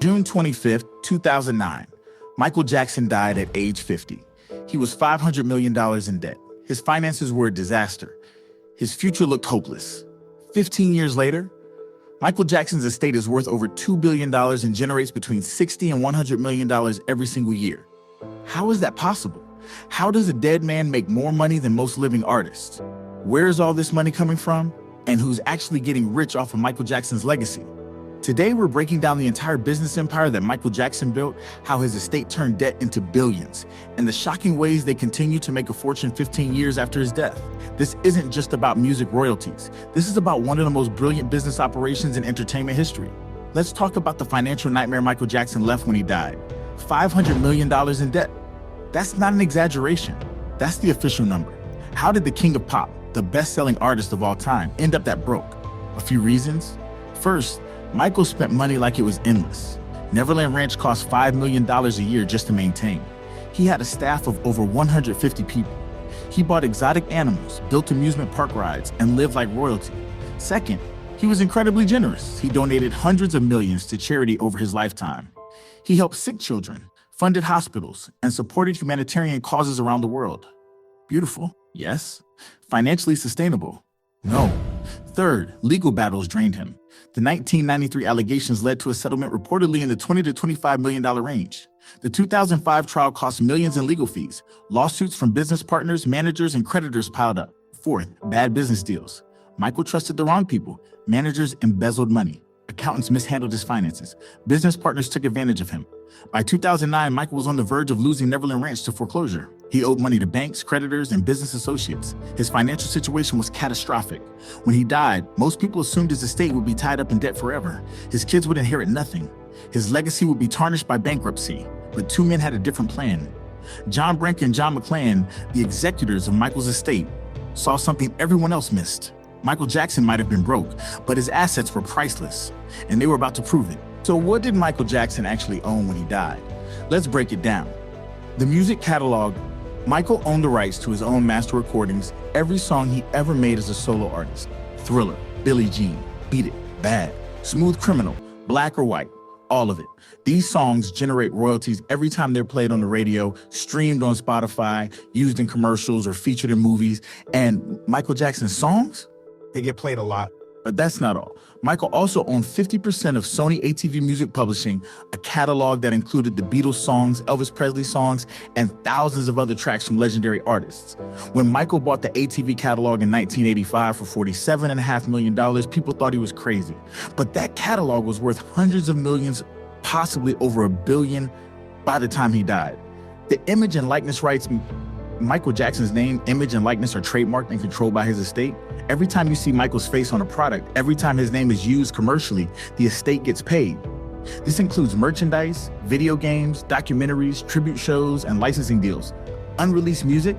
June 25th, 2009, Michael Jackson died at age 50. He was $500 million in debt. His finances were a disaster. His future looked hopeless. 15 years later, Michael Jackson's estate is worth over $2 billion and generates between $60 and $100 million every single year. How is that possible? How does a dead man make more money than most living artists? Where is all this money coming from? And who's actually getting rich off of Michael Jackson's legacy? Today, we're breaking down the entire business empire that Michael Jackson built, how his estate turned debt into billions, and the shocking ways they continue to make a fortune 15 years after his death. This isn't just about music royalties. This is about one of the most brilliant business operations in entertainment history. Let's talk about the financial nightmare Michael Jackson left when he died. $500 million in debt. That's not an exaggeration. That's the official number. How did the king of pop, the best-selling artist of all time, end up that broke? A few reasons. First, Michael spent money like it was endless. Neverland Ranch cost $5 million a year just to maintain. He had a staff of over 150 people. He bought exotic animals, built amusement park rides, and lived like royalty. Second, he was incredibly generous. He donated hundreds of millions to charity over his lifetime. He helped sick children, funded hospitals, and supported humanitarian causes around the world. Beautiful, yes. Financially sustainable, no. Third, legal battles drained him. The 1993 allegations led to a settlement reportedly in the $20 to $25 million range. The 2005 trial cost millions in legal fees. Lawsuits from business partners, managers, and creditors piled up. Fourth, bad business deals. Michael trusted the wrong people. Managers embezzled money. Accountants mishandled his finances. Business partners took advantage of him. By 2009, Michael was on the verge of losing Neverland Ranch to foreclosure. He owed money to banks, creditors, and business associates. His financial situation was catastrophic. When he died, most people assumed his estate would be tied up in debt forever. His kids would inherit nothing. His legacy would be tarnished by bankruptcy. But two men had a different plan. John Branca and John McClane, the executors of Michael's estate, saw something everyone else missed. Michael Jackson might have been broke, but his assets were priceless, and they were about to prove it. So what did Michael Jackson actually own when he died? Let's break it down. The music catalog. Michael owned the rights to his own master recordings, every song he ever made as a solo artist. Thriller, Billie Jean, Beat It, Bad, Smooth Criminal, Black or White, all of it. These songs generate royalties every time they're played on the radio, streamed on Spotify, used in commercials, or featured in movies. And Michael Jackson's songs? They get played a lot. But that's not all. Michael also owned 50% of Sony ATV Music Publishing, a catalog that included the Beatles songs, Elvis Presley songs, and thousands of other tracks from legendary artists. When Michael bought the ATV catalog in 1985 for $47.5 million, people thought he was crazy. But that catalog was worth hundreds of millions, possibly over $1 billion by the time he died. The image and likeness rights, Michael Jackson's name, image, and likeness are trademarked and controlled by his estate. Every time you see Michael's face on a product, every time his name is used commercially, the estate gets paid. This includes merchandise, video games, documentaries, tribute shows, and licensing deals. Unreleased music.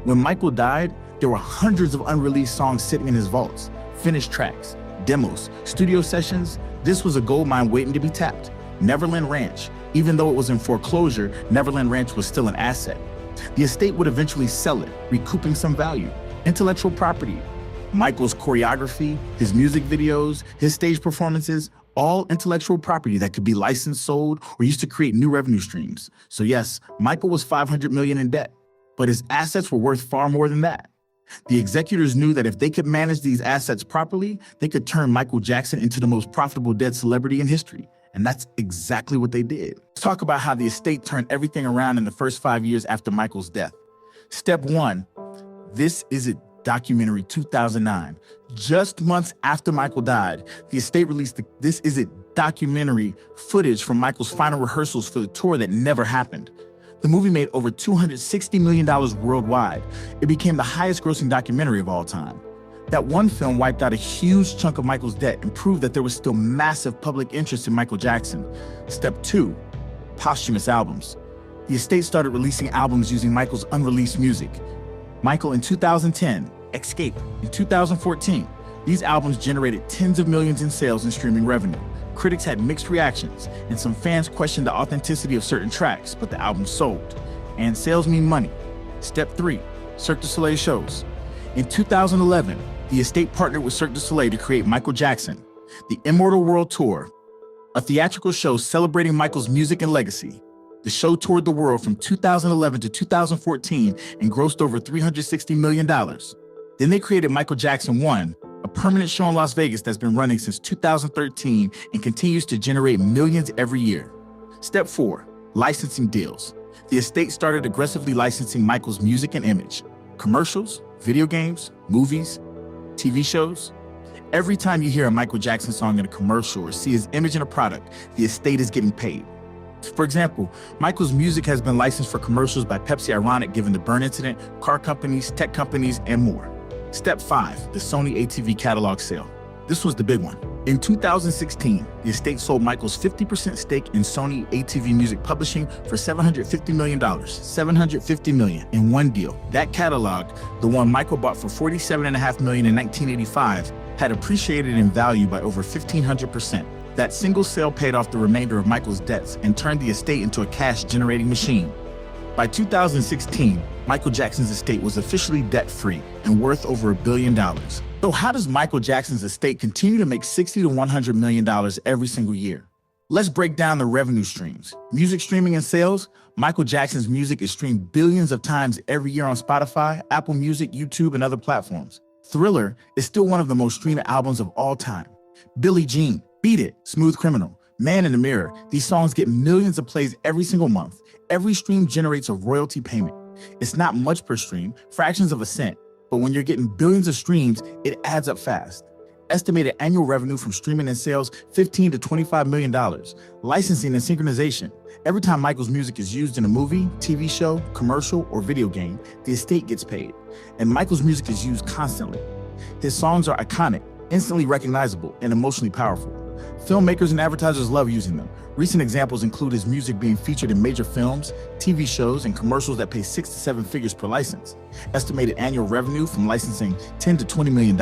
When Michael died, there were hundreds of unreleased songs sitting in his vaults, finished tracks, demos, studio sessions. This was a goldmine waiting to be tapped. Neverland Ranch. Even though it was in foreclosure, Neverland Ranch was still an asset. The estate would eventually sell it, recouping some value. Intellectual property. Michael's choreography, his music videos, his stage performances, all intellectual property that could be licensed, sold, or used to create new revenue streams. So yes, Michael was $500 million in debt, but his assets were worth far more than that. The executors knew that if they could manage these assets properly, they could turn Michael Jackson into the most profitable dead celebrity in history. And that's exactly what they did. Let's talk about how the estate turned everything around in the first 5 years after Michael's death. Step 1, This Is It documentary, 2009. Just months after Michael died, the estate released the This Is It documentary footage from Michael's final rehearsals for the tour that never happened. The movie made over $260 million worldwide. It became the highest grossing documentary of all time. That one film wiped out a huge chunk of Michael's debt and proved that there was still massive public interest in Michael Jackson. Step 2, posthumous albums. The estate started releasing albums using Michael's unreleased music. Michael in 2010, Escape in 2014. These albums generated tens of millions in sales and streaming revenue. Critics had mixed reactions, and some fans questioned the authenticity of certain tracks, but the album sold. And sales mean money. Step 3, Cirque du Soleil shows. In 2011, the estate partnered with Cirque du Soleil to create Michael Jackson, the Immortal World Tour. a theatrical show celebrating Michael's music and legacy. The show toured the world from 2011 to 2014 and grossed over $360 million. Then they created Michael Jackson 1, a permanent show in Las Vegas that's been running since 2013 and continues to generate millions every year. Step 4, licensing deals. The estate started aggressively licensing Michael's music and image. Commercials, video games, movies, TV shows. Every time you hear a Michael Jackson song in a commercial or see his image in a product, the estate is getting paid. For example, Michael's music has been licensed for commercials by Pepsi Ironic given the burn incident, car companies, tech companies, and more. Step 5, the Sony ATV catalog sale. This was the big one. In 2016, the estate sold Michael's 50% stake in Sony ATV Music Publishing for $750 million. $750 million in one deal. That catalog, the one Michael bought for $47.5 million in 1985, had appreciated in value by over 1,500%. That single sale paid off the remainder of Michael's debts and turned the estate into a cash-generating machine. By 2016, Michael Jackson's estate was officially debt-free and worth over $1 billion. So how does Michael Jackson's estate continue to make $60 to $100 million every single year? Let's break down the revenue streams. Music streaming and sales. Michael Jackson's music is streamed billions of times every year on Spotify, Apple Music, YouTube, and other platforms. Thriller is still one of the most streamed albums of all time. Billie Jean, Beat It, Smooth Criminal, Man in the Mirror. These songs get millions of plays every single month. Every stream generates a royalty payment. It's not much per stream, fractions of a cent, but when you're getting billions of streams, it adds up fast. Estimated annual revenue from streaming and sales, $15 to $25 million. Licensing and synchronization. Every time Michael's music is used in a movie, TV show, commercial, or video game, the estate gets paid. And Michael's music is used constantly. His songs are iconic, instantly recognizable, and emotionally powerful. Filmmakers and advertisers love using them. Recent examples include his music being featured in major films, TV shows, and commercials that pay 6 to 7 figures per license. Estimated annual revenue from licensing, $10 to $20 million.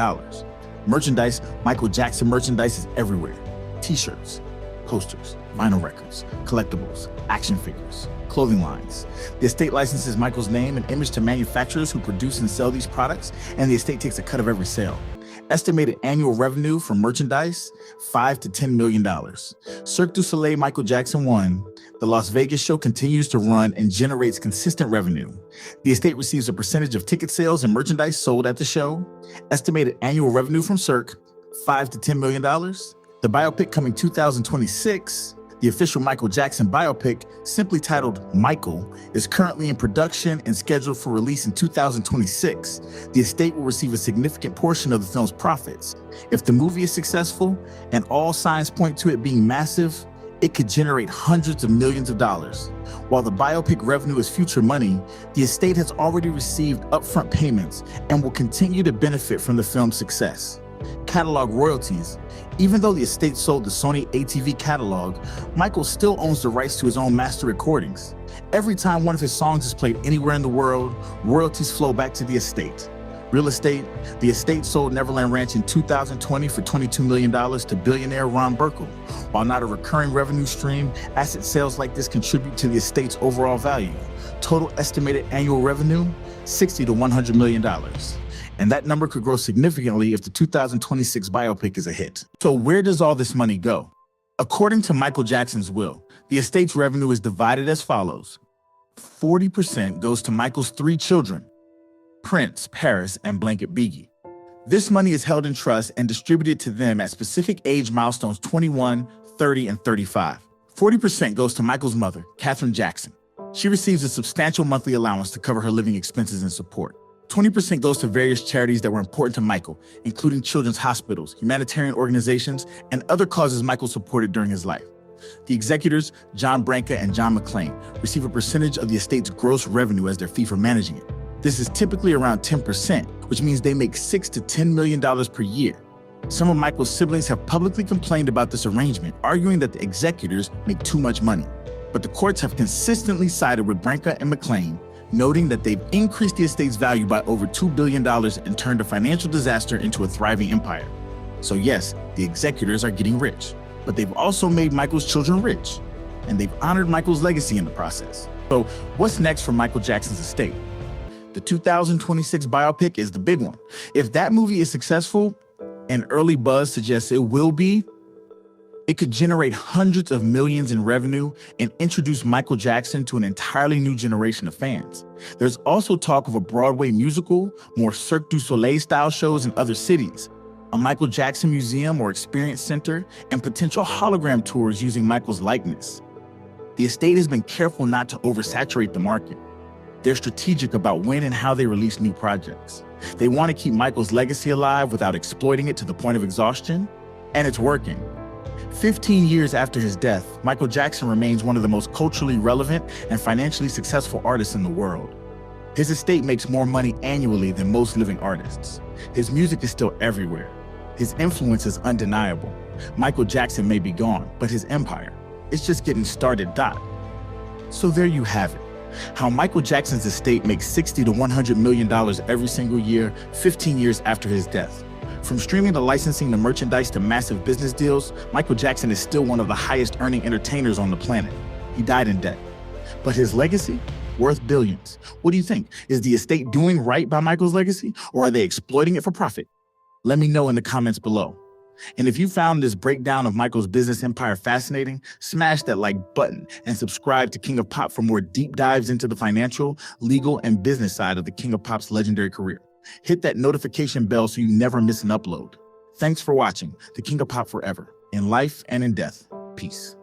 Merchandise, Michael Jackson merchandise is everywhere. T-shirts, posters, vinyl records, collectibles, action figures, clothing lines. The estate licenses Michael's name and image to manufacturers who produce and sell these products, and the estate takes a cut of every sale. Estimated annual revenue from merchandise, $5 to $10 million. Cirque du Soleil Michael Jackson 1, the Las Vegas show continues to run and generates consistent revenue. The estate receives a percentage of ticket sales and merchandise sold at the show. Estimated annual revenue from Cirque, $5 to $10 million. The biopic coming 2026, the official Michael Jackson biopic, simply titled Michael, is currently in production and scheduled for release in 2026. The estate will receive a significant portion of the film's profits. If the movie is successful, and all signs point to it being massive, it could generate hundreds of millions of dollars. While the biopic revenue is future money, the estate has already received upfront payments and will continue to benefit from the film's success. Catalog royalties. Even though the estate sold the Sony ATV catalog, Michael still owns the rights to his own master recordings. Every time one of his songs is played anywhere in the world, royalties flow back to the estate. Real estate. The estate sold Neverland Ranch in 2020 for $22 million to billionaire Ron Burkle. While not a recurring revenue stream, asset sales like this contribute to the estate's overall value. Total estimated annual revenue, $60 to $100 million. And that number could grow significantly if the 2026 biopic is a hit. So where does all this money go? According to Michael Jackson's will, the estate's revenue is divided as follows. 40% goes to Michael's 3 children, Prince, Paris, and Blanket Biggie. This money is held in trust and distributed to them at specific age milestones 21, 30, and 35. 40% goes to Michael's mother, Katherine Jackson. She receives a substantial monthly allowance to cover her living expenses and support. 20% goes to various charities that were important to Michael, including children's hospitals, humanitarian organizations, and other causes Michael supported during his life. The executors, John Branca and John McClain, receive a percentage of the estate's gross revenue as their fee for managing it. This is typically around 10%, which means they make $6 to $10 million per year. Some of Michael's siblings have publicly complained about this arrangement, arguing that the executors make too much money. But the courts have consistently sided with Branca and McClain, noting that they've increased the estate's value by over $2 billion and turned a financial disaster into a thriving empire. So yes, the executors are getting rich, but they've also made Michael's children rich, and they've honored Michael's legacy in the process. So what's next for Michael Jackson's estate? The 2026 biopic is the big one. If that movie is successful, and early buzz suggests it will be, It could generate hundreds of millions in revenue and introduce Michael Jackson to an entirely new generation of fans. There's also talk of a Broadway musical, more Cirque du Soleil style shows in other cities, a Michael Jackson museum or experience center, and potential hologram tours using Michael's likeness. The estate has been careful not to oversaturate the market. They're strategic about when and how they release new projects. They want to keep Michael's legacy alive without exploiting it to the point of exhaustion, and it's working. 15 years after his death, Michael Jackson remains one of the most culturally relevant and financially successful artists in the world. His estate makes more money annually than most living artists. His music is still everywhere. His influence is undeniable. Michael Jackson may be gone, but his empire, it's just getting started. So there you have it. How Michael Jackson's estate makes $60 to $100 million every single year, 15 years after his death. From streaming to licensing to merchandise to massive business deals, Michael Jackson is still one of the highest earning entertainers on the planet. He died in debt. But his legacy? Worth billions. What do you think? Is the estate doing right by Michael's legacy, or are they exploiting it for profit? Let me know in the comments below. And if you found this breakdown of Michael's business empire fascinating, smash that like button and subscribe to King of Pop for more deep dives into the financial, legal, and business side of the King of Pop's legendary career. Hit that notification bell so you never miss an upload. Thanks for watching The King of Pop Forever, in life and in death. Peace.